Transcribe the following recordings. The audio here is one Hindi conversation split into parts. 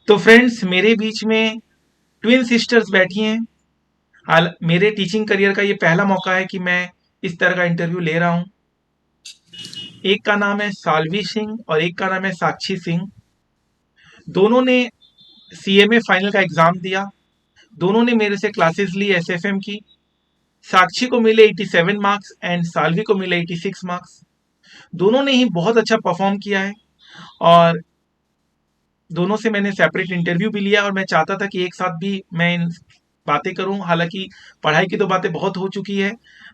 तो फ्रेंड्स, मेरे बीच में ट्विन सिस्टर्स बैठी हैं। हाल मेरे टीचिंग करियर का ये पहला मौका है कि मैं इस तरह का इंटरव्यू ले रहा हूँ। एक का नाम है साल्वी सिंह और एक का नाम है साक्षी सिंह। दोनों ने सीएमए फाइनल का एग्जाम दिया। दोनों ने मेरे से क्लासेस ली एसएफएम की। साक्षी को मिले 87 मार्क्स एंड साल्वी को मिले 86 मार्क्स। दोनों ने ही बहुत अच्छा परफॉर्म किया है और दोनों से मैंने सेपरेट इंटरव्यू भी लिया और मैं चाहता था कि एक साथ भी मैं इन बातें करूं। हालांकि पढ़ाई की तो बातें बहुत हो चुकी है।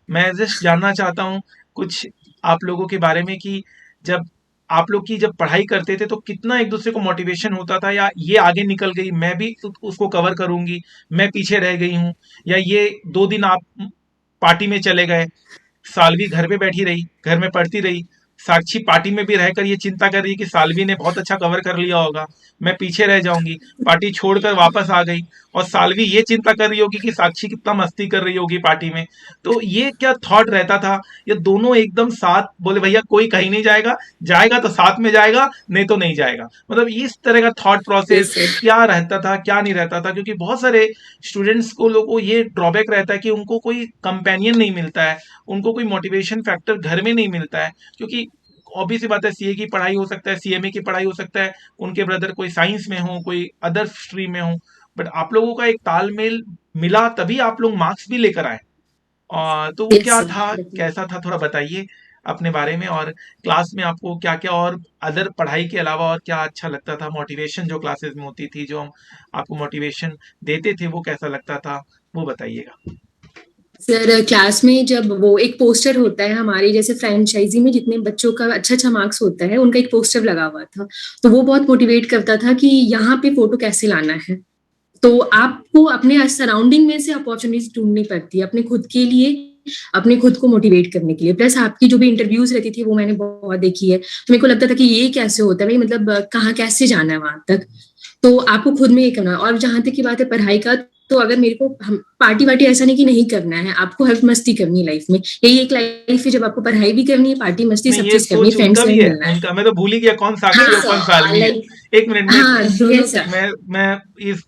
मैं जस्ट जानना चाहता हूं कुछ आप लोगों के बारे में कि जब आप लोग की जब पढ़ाई करते थे तो कितना एक दूसरे को मोटिवेशन होता था, या ये आगे निकल गई मैं भी उसको कवर करूंगी, मैं पीछे रह गई हूं, या ये 2 दिन आप पार्टी में चले गए, सालवी घर पे बैठी रही, घर में पढ़ती रही। साक्षी पार्टी में भी रहकर ये चिंता कर रही है कि सालवी ने बहुत अच्छा कवर कर लिया होगा, मैं पीछे रह जाऊंगी। पार्टी छोड़कर वापस आ गई और सालवी ये चिंता कर रही होगी कि साक्षी कितना मस्ती कर रही होगी पार्टी में। तो ये क्या थॉट रहता था? ये दोनों एकदम साथ बोले भैया कोई कहीं नहीं जाएगा, जाएगा तो साथ में जाएगा, नहीं तो नहीं जाएगा। मतलब इस तरह का थॉट प्रोसेस यस सर। क्या रहता था, क्या नहीं रहता था? क्योंकि बहुत सारे स्टूडेंट्स को लोगों को ये ड्रॉबैक रहता है कि उनको कोई कंपेनियन नहीं मिलता है, उनको कोई मोटिवेशन फैक्टर घर में नहीं मिलता है। क्योंकि ऑब्वियस सी बात है, सीए की पढ़ाई हो सकता है, सीएमए की पढ़ाई हो सकता है, उनके ब्रदर कोई साइंस में हो, कोई अदर स्ट्रीम में हो, बट आप लोगों का एक तालमेल मिला तभी आप लोग मार्क्स भी लेकर आए। तो वो यस क्या सर, था, डेफिनेटली। कैसा था, थोड़ा बताइए अपने बारे में। और क्लास में आपको क्या क्या और अदर पढ़ाई के अलावा और क्या अच्छा लगता था? मोटिवेशन जो क्लासेस में होती थी, जो हम आपको मोटिवेशन देते थे, वो कैसा लगता था, वो बताइएगा। सर क्लास में जब वो एक पोस्टर होता है हमारी जैसे फ्रेंचाइजी में जितने बच्चों का अच्छा अच्छा मार्क्स होता है उनका एक पोस्टर लगा हुआ था। तो वो बहुत मोटिवेट करता था कि यहाँ पे फोटो कैसे लाना है। तो आपको अपने सराउंडिंग में से अपॉर्चुनिटीज ढूंढनी पड़ती है अपने खुद के लिए, अपने खुद को मोटिवेट करने के लिए। प्लस आपकी जो भी इंटरव्यूज रहती थी वो मैंने बहुत देखी है, तो मेरे को लगता था कि ये कैसे होता है भाई, मतलब कहाँ कैसे जाना है वहां तक। तो आपको खुद में ये करना है। और जहां तक की बात है पढ़ाई का, तो अगर मेरे को हम पार्टी वार्टी ऐसा नहीं कि नहीं करना है, आपको हर मस्ती करनी है लाइफ में। यही एक लाइफ है जब आपको पढ़ाई भी करनी है, पार्टी मस्ती नहीं, सब ये चीज करनी सोच है, फ्रेंड्स उनका से भी है, मिलना है। उनका। मैं तो भूल ही गया कौन साक्षी और कौन हाँ सालवी है। लाइक। एक मिनट में हाँ दोनों सा।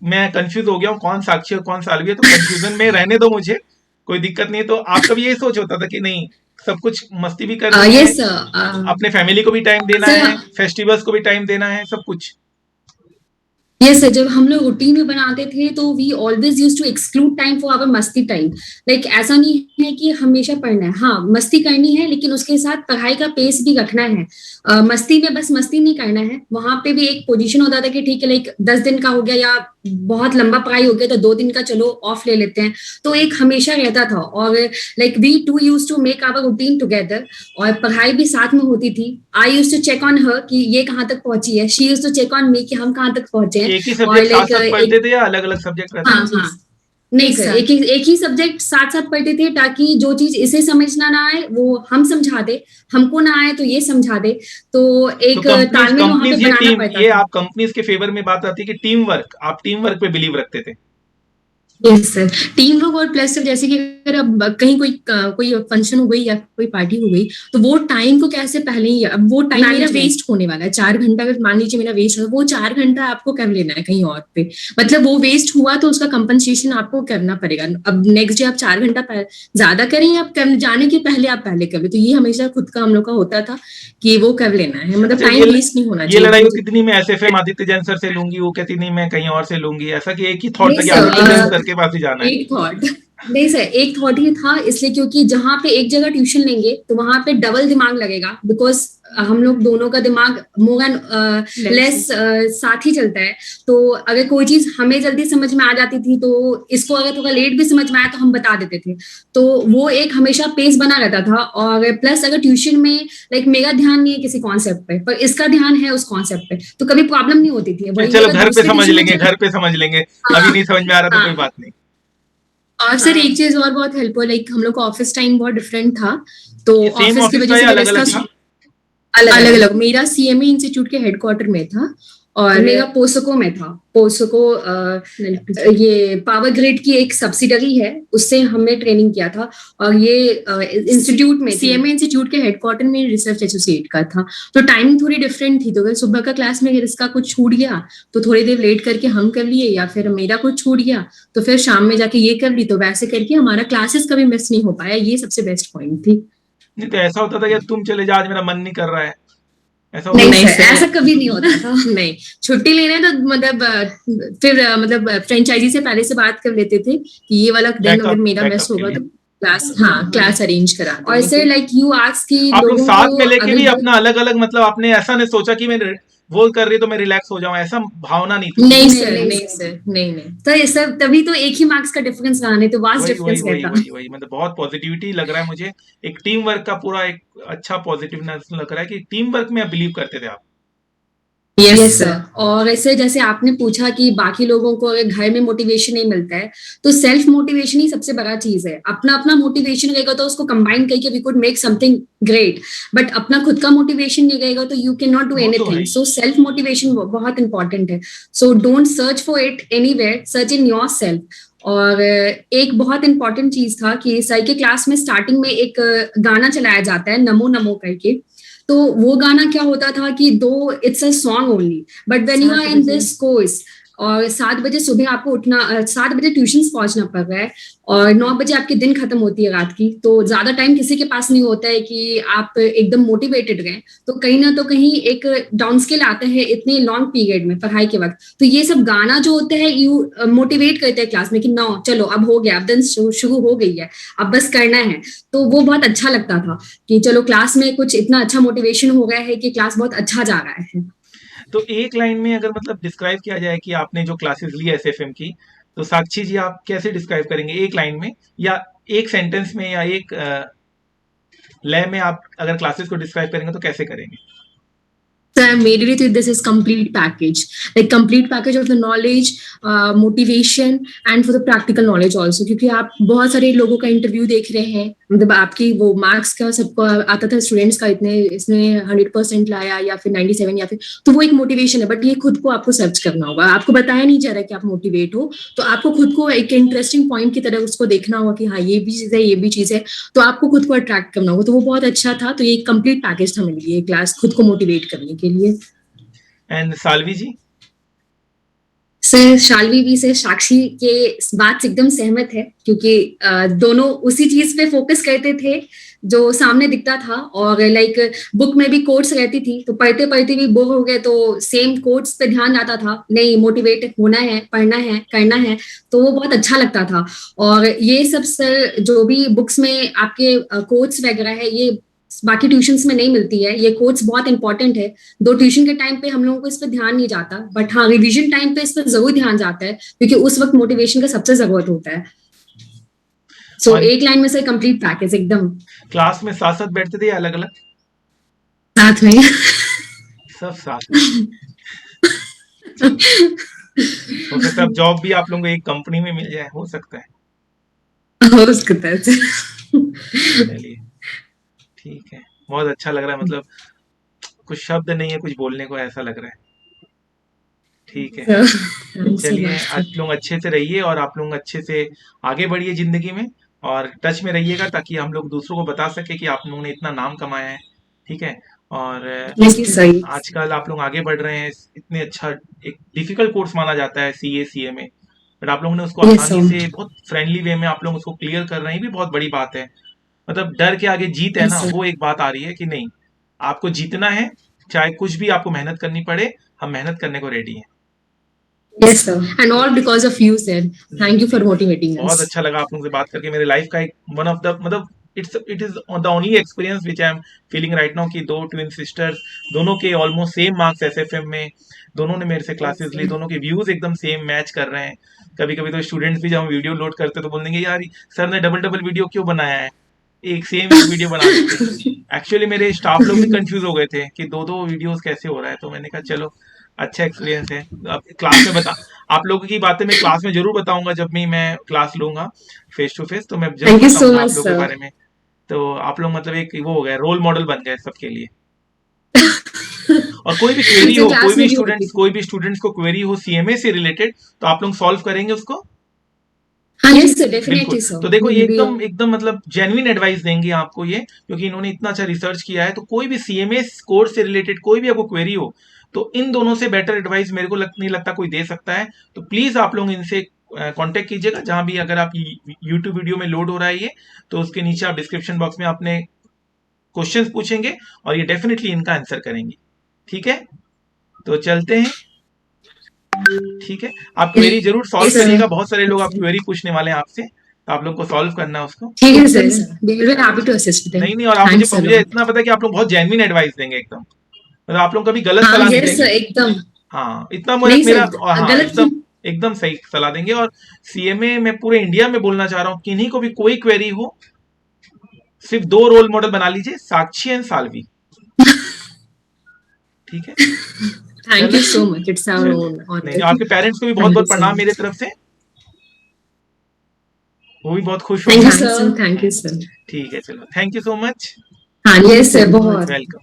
मैं कंफ्यूज हो गया हूँ कौन साक्षी और कौन सालवी है। तो कंफ्यूजन में रहने दो मुझे, कोई दिक्कत नहीं है। तो आपका भी यही सोच होता था कि नहीं, सब कुछ मस्ती भी करनी है, यस अपने फैमिली को भी टाइम देना सर। है, फेस्टिवल्स को भी टाइम देना है, सब कुछ? यस सर, जब हम लोग रूटीन में बनाते थे तो we always use to exclude time for our मस्ती टाइम। लाइक ऐसा नहीं है कि हमेशा पढ़ना है, हाँ मस्ती करनी है, लेकिन उसके साथ पढ़ाई का पेस भी रखना है। मस्ती में बस मस्ती नहीं करना है, वहां पे भी एक पोजीशन होता था कि ठीक है लाइक 10 दिन का हो गया या बहुत लंबा पढ़ाई हो गया तो 2 दिन का चलो ऑफ ले लेते हैं। तो एक हमेशा रहता था। और like we two used to make our routine together, और पढ़ाई भी साथ में होती थी। I used to check on her कि ये कहाँ तक पहुंची है, she used to check on me कि हम कहाँ तक पहुंचे हैं। एक ही और सब्जेक्ट साथ लाइक साथ एक, पढ़ते थे या अलग अलग सब्जेक्ट रहते हाँ थे? हाँ, नहीं सर, एक ही सब्जेक्ट साथ साथ पढ़ते थे ताकि जो चीज इसे समझना ना आए वो हम समझा दे, हमको ना आए तो ये समझा दे। तो तो एक कंपनीज तालमेल वहां पे कंपनीज ये बनाना टीम, पड़ता ये था। आप कंपनीज के फेवर में बात आती है कि टीम वर्क, आप टीम वर्क पे बिलीव रखते थे? Yes sir, team work. और प्लस सर जैसे कि अगर अब कहीं कोई फंक्शन हो गई या कोई पार्टी हो गई, तो वो टाइम को कैसे पहले ही, अब वो टाइम मेरा वेस्ट होने वाला है 4 घंटा, अगर मान लीजिए मेरा वेस्ट हो वो 4 घंटा आपको कर लेना है कहीं और पे। मतलब वो वेस्ट हुआ तो उसका कंपनसेशन आपको करना पड़ेगा। अब नेक्स्ट डे आप 4 घंटा ज्यादा करें, आप जाने के पहले आप पहले कर ले, तो ये हमेशा खुद का हम लोग का होता था कि वो कर लेना है, मतलब अच्छा, टाइम वेस्ट नहीं होना ये चाहिए लड़ाई जो होती थी नहीं मैं एसएफएम आदित्य जैन सर से लूंगी, वो कहती नहीं मैं कहीं और से लूंगी, ऐसा कि एक ही थॉट नहीं था कि आदित्य जैन सर, सर के पास ही जाना है? एक थॉट, नहीं सर एक थॉट ही था, इसलिए क्योंकि जहां पे एक जगह ट्यूशन लेंगे तो वहां पे डबल दिमाग लगेगा, बिकॉज हम लोग दोनों का दिमाग मोर एंड लेस साथ ही चलता है। तो अगर कोई चीज हमें जल्दी समझ में आ जाती थी तो इसको अगर थोड़ा लेट भी समझ में आया तो हम बता देते थे। तो वो एक हमेशा पेस बना रहता था। और प्लस अगर ट्यूशन में लाइक मेरा ध्यान नहीं है किसी कॉन्सेप्ट पे पर इसका ध्यान है उस कॉन्सेप्ट पे, तो कभी प्रॉब्लम नहीं होती थी। वही चलो, अगर घर पे दूसरे समझ ट्यूशन में लेंगे, घर पे समझ लेंगे, अभी हाँ नहीं समझ में आ रहा तो कोई हाँ। बात नहीं। और सर एक चीज और बहुत हेल्प हो, लाइक हम लोग का ऑफिस टाइम बहुत डिफरेंट था। तो ये सेम ऑफिस की ऑफिस वजह था से या मेरा अलग इसका अलग था? अलग अलग, मेरा सीएमए इंस्टीट्यूट के हेडक्वार्टर में था। और मेरा पोसोको में था। पोसोको ये पावर ग्रिड की एक सब्सिडरी है, उससे हमने ट्रेनिंग किया था। और ये इंस्टीट्यूट में, सीएमए इंस्टीट्यूट के हेडक्वार्टर में रिसर्च एसोसिएट का था। तो टाइमिंग थोड़ी डिफरेंट थी, तो अगर सुबह का क्लास में इसका कुछ छूट गया तो थोड़ी देर लेट करके हम कर लिए, या फिर मेरा कुछ छूट गया तो फिर शाम में जाके ये कर ली। तो वैसे करके हमारा क्लासेस कभी मिस नहीं हो पाया, ये सबसे बेस्ट पॉइंट थी। नहीं तो ऐसा होता था कि तुम चले जा, आज मेरा मन नहीं कर रहा है, ऐसा होता नहीं था? सर, ऐसा कभी नहीं होता था। नहीं, छुट्टी लेना है तो मतलब फिर मतलब फ्रेंचाइजी से पहले से बात कर लेते थे कि ये वाला दिन अगर मेरा मिस बैकअप के होगा लिए। तो क्लास, हाँ क्लास अरेंज करा देंगे। और सर लाइक यू आस्क कि आप लोग लोगों साथ को में लेके भी अगर अपना अलग अलग, मतलब आपने ऐसा नहीं सोचा कि मैं वो कर रही है तो मैं रिलैक्स हो जाऊं, ऐसा भावना नहीं थी? नहीं सर, नहीं सर, नहीं नहीं तो ये सब तभी तो एक ही मार्क्स का डिफरेंस रहा, नहीं तो वास्ट वही वही डिफरेंस वही रहता। वही वही मतलब बहुत पॉजिटिविटी लग रहा है मुझे, एक टीम वर्क का पूरा एक अच्छा पॉजिटिवनेस लग रहा है कि टीम वर्क में आप बिलीव करते थे आप। Yes sir. और ऐसे जैसे आपने पूछा कि बाकी लोगों को अगर घर में मोटिवेशन नहीं मिलता है, तो सेल्फ मोटिवेशन ही सबसे बड़ा चीज है। अपना अपना मोटिवेशन रहेगा तो उसको कंबाइन करके we could make something great. But अपना खुद का मोटिवेशन नहीं रहेगा तो यू कैन नॉट डू वो तो है एनीथिंग। ही। सो सेल्फ मोटिवेशन बहुत इंपॉर्टेंट है। So don't search for it anywhere, search in your self. और एक बहुत इंपॉर्टेंट चीज था कि सर के क्लास में स्टार्टिंग में एक गाना चलाया जाता है, नमो नमो करके। तो वो गाना क्या होता था कि though it's a song only, but when you are in this course और 7 बजे सुबह आपको उठना, 7 बजे ट्यूशन पहुंचना पड़ रहा है और 9 बजे आपकी दिन खत्म होती है रात की, तो ज्यादा टाइम किसी के पास नहीं होता है कि आप एकदम मोटिवेटेड रहें। तो कहीं ना तो कहीं एक डाउन स्केल आता है इतने लॉन्ग पीरियड में पढ़ाई के वक्त। तो ये सब गाना जो होता है यू मोटिवेट करते हैं क्लास में कि नो चलो अब हो गया, अब दिन शुरू हो गई है, अब बस करना है। तो वो बहुत अच्छा लगता था कि चलो क्लास में कुछ इतना अच्छा मोटिवेशन हो गया है कि क्लास बहुत अच्छा जा रहा है। तो एक लाइन में अगर मतलब डिस्क्राइब किया जाए कि आपने जो क्लासेस ली एसएफएम की, तो साक्षी जी आप कैसे डिस्क्राइब करेंगे एक लाइन में, या एक सेंटेंस में, या एक लय में आप अगर क्लासेस को डिस्क्राइब करेंगे तो कैसे करेंगे? So I made it with this is complete package, like complete package of the knowledge, motivation and for the practical knowledge also। क्योंकि आप बहुत सारे लोगों का इंटरव्यू देख रहे हैं, मतलब आपकी वो मार्क्स का सबको आता था स्टूडेंट्स का, इतने इसने 100% लाया या फिर 97 या फिर, तो वो एक मोटिवेशन है। बट ये खुद को आपको सर्च करना होगा, आपको बताया नहीं जा रहा कि आप मोटिवेट हो, तो आपको खुद को एक इंटरेस्टिंग पॉइंट की तरह उसको देखना होगा कि हाँ ये भी चीज है, ये भी चीज है, तो आपको खुद को अट्रैक्ट करना होगा। तो वो बहुत अच्छा था। तो ये एक कंप्लीट पैकेज था मेरे लिए क्लास खुद को मोटिवेट करने के लिए। एंड सालवी जी? सर शालवी भी से साक्षी के इस बात से एकदम सहमत है, क्योंकि दोनों उसी चीज पे फोकस करते थे जो सामने दिखता था। और लाइक बुक में भी कोट्स रहती थी, तो पढ़ते पढ़ते भी बोर हो गए तो सेम कोट्स पे ध्यान आता था, नहीं मोटिवेट होना है, पढ़ना है, करना है। तो वो बहुत अच्छा लगता था। और ये सब सर जो भी बुक्स में आपके कोट्स वगैरह है, ये बाकी ट्यूशंस में नहीं मिलती है। ये कोट्स बहुत इंपॉर्टेंट है। दो ट्यूशन के टाइम पे हम लोगों को इस पर ध्यान नहीं जाता, बट हाँ रिवीजन टाइम पे इस पर जरूर ध्यान जाता है, क्योंकि उस वक्त मोटिवेशन का सबसे जरूरत होता है। सो एक लाइन में से कंप्लीट पैकेज एकदम। क्लास में साथ साथ बैठते थे या अलग अलग? साथ में। सब साथ में। हो सकता है अब जॉब भी आप लोगों को एक कंपनी में मिल जाए, हो सकता है। और उसके तरह से चलिए ठीक है, बहुत अच्छा लग रहा है, मतलब कुछ शब्द नहीं है कुछ बोलने को, ऐसा लग रहा है। ठीक है, चलिए आप लोग अच्छे से रहिए और आप लोग अच्छे से आगे बढ़िए जिंदगी में, और टच में रहिएगा ताकि हम लोग दूसरों को बता सके कि आप लोगों ने इतना नाम कमाया है। ठीक है, और सही। आजकल आप लोग आगे बढ़ रहे हैं, इतने अच्छा एक डिफिकल्ट कोर्स माना जाता है सीए में, बट आप लोगों ने उसको आसानी से बहुत फ्रेंडली वे में आप लोग उसको क्लियर कर रहे हैं, ये भी बहुत बड़ी बात है। मतलब डर के आगे जीत है ना, वो एक बात आ रही है कि नहीं, आपको जीतना है, चाहे कुछ भी आपको मेहनत करनी पड़े, हम मेहनत करने को रेडी हैं। Yes, sir. And all because of you, sir. Thank you for motivating बहुत us. अच्छा लगा आप लोगों से बात करके, मेरे लाइफ का एक वन ऑफ द मतलब it is the only experience which I am feeling right now कि दो ट्विन सिस्टर्स, दोनों के ऑलमोस्ट सेम मार्क्स एसएफएम में, दोनों ने मेरे से क्लासेस ली, दोनों के व्यूज एकदम सेम मैच कर रहे हैं। कभी कभी तो स्टूडेंट्स भी जब हम वीडियो लोड करते तो बोल देंगे यार सर ने डबल डबल वीडियो क्यों बनाया है, एक सेम एक वीडियो बना देते। एक्चुअली मेरे स्टाफ लोग भी कंफ्यूज हो गए थे कि दो दो वीडियोस कैसे हो रहा है, तो मैंने कहा चलो अच्छा एक्सपीरियंस है। अब क्लास में बता, आप लोगों की बातें मैं क्लास में जरूर बताऊंगा, जब भी मैं क्लास लूंगा फेस टू फेस, तो मैं जरूर Thank you so बताऊंगा much, आप लोगों के sir. बारे में। तो आप लोग मतलब एक वो हो गए, रोल मॉडल बन गए सबके लिए। और कोई भी क्वेरी सर हो, क्लास में भी होती थी। कोई भी स्टूडेंट्स को क्वेरी हो सीएमए से रिलेटेड, तो आप लोग सॉल्व करेंगे उसको। हाँ यस सर, बिल्कुल। डेफिनेटली सर, तो देखो ये विल बी। एकदम एकदम मतलब जेन्युइन एडवाइस देंगे आपको ये, क्योंकि इन्होंने इतना अच्छा रिसर्च किया है। तो कोई भी सीएमए कोर्स से रिलेटेड कोई भी आपको क्वेरी हो, तो इन दोनों से बेटर एडवाइस मेरे को नहीं लगता कोई दे सकता है। तो प्लीज आप लोग इनसे कांटेक्ट कीजिएगा, जहां भी अगर आप यूट्यूब वीडियो में लोड हो रहा है ये, तो उसके नीचे आप डिस्क्रिप्शन बॉक्स में अपने क्वेश्चंस पूछेंगे और ये डेफिनेटली इनका आंसर करेंगे। ठीक है, तो चलते हैं। ठीक है, आप क्वेरी जरूर सॉल्व यस करिएगा, बहुत सारे लोग आप सर, क्वेरी पूछने वाले हैं आपसे, तो आप लोग को सॉल्व करना है उसको। ठीक है sir, we will be happy to assist them. नहीं नहीं, और आप मुझे थैंक्स अ मुझे लॉट। इतना पता है कि आप लोग बहुत जेन्युइन एडवाइस देंगे एकदम, मतलब आप लोग कभी गलत हाँ सलाह नहीं यस सर, देंगे। एकदम। हाँ, इतना मेरा नहीं मेरा सर, और हाँ गलत। एकदम एकदम सही सलाह देंगे। और सीएमए में पूरे इंडिया में बोलना चाह रहा हूँ, किन्हीं को भी कोई क्वेरी हो, सिर्फ 2 रोल मॉडल बना लीजिए, साक्षी एंड साल्वी। ठीक है, थैंक चले। You so much, it's our चलिए, ओन नहीं नहीं, ऑनर। आपके पेरेंट्स को भी बहुत थैंक यू बहुत सो प्रणाम मेरे मच। तरफ से, वो भी बहुत खुश थैंक होंगे। You sir, thank you sir. ठीक है, चलो, थैंक यू सो मच। हाँ यस सर, बहुत। वेलकम।